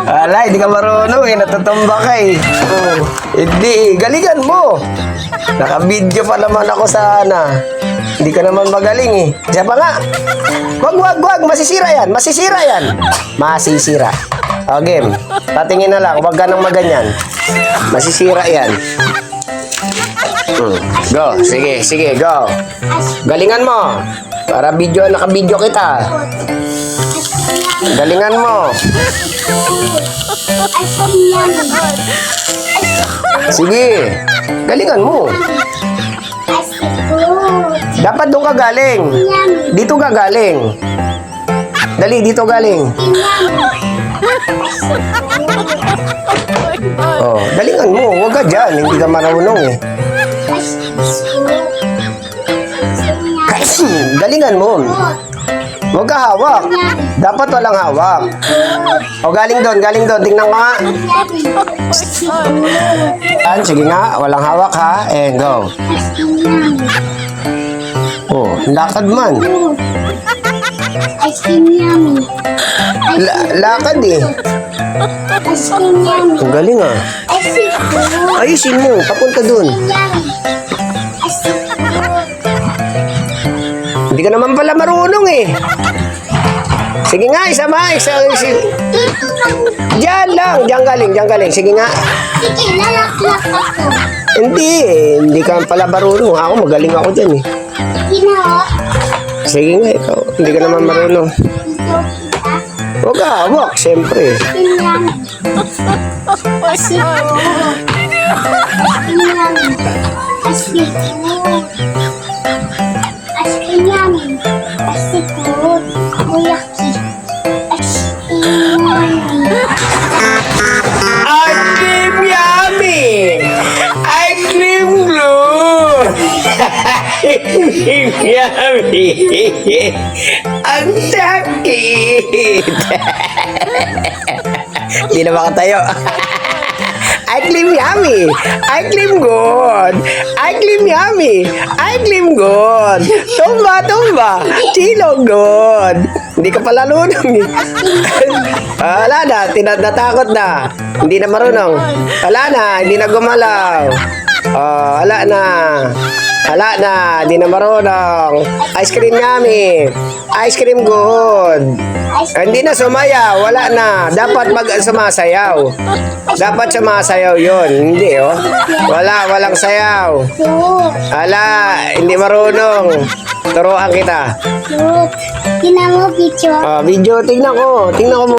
Wala, hindi ka marunong eh. Natutumba ka eh. Oh, hindi, galingan mo. Naka-video pa naman ako sana. Hindi ka naman magaling eh. Isa pa nga. Wag. Masisira yan. Masisira. O, game. Patingin na lang. Wag ka nang maganyan. Masisira yan. Go. Sige, go. Galingan mo. Para naka-video kita. Galingan mo. Sige. Galingan mo. Dapat doon ka galing. Dito ka galing. Dali, dito galing. Oh, galingan mo. Huwag ka dyan. Hindi ka marunong eh. Galingan mo. Huwag ka hawak. Dapat walang hawak. O, galing doon. Tingnan ko nga. Sige nga. Walang hawak ha. And go. Oh, lakad man. Ice cream yummy. Lakad eh. Ice cream yummy. Ang galing ah. Ayusin mo. Papunta doon. Hindi ka naman pala marunong eh. Sige nga, isa. Diyan galing. Sige nga. Sige, lalaklak ako. Hindi ka pala marunong. Ako, magaling ako dyan eh. Ginawa. Sige nga, ikaw. Hindi ka naman marunong. Huwag ka hawak, siyempre. Yummy! Ang sakit! Hindi na makatayo. I claim yummy! I claim good! I claim yummy! I claim good! Tumba! Chilo good! Hindi ka pala lunong eh. Wala na, natakot na. Hindi na marunong. Wala na, hindi na gumalaw. Wala na, di na marunong. Ice cream yummy. Ice cream good. Hindi na sumayaw, wala na. Dapat sumasayaw. Dapat sumasayaw yun. Hindi oh. Walang sayaw. Wala, hindi marunong. Turuan kita. Tingnan mo, picture. Video, tingnan ko mo.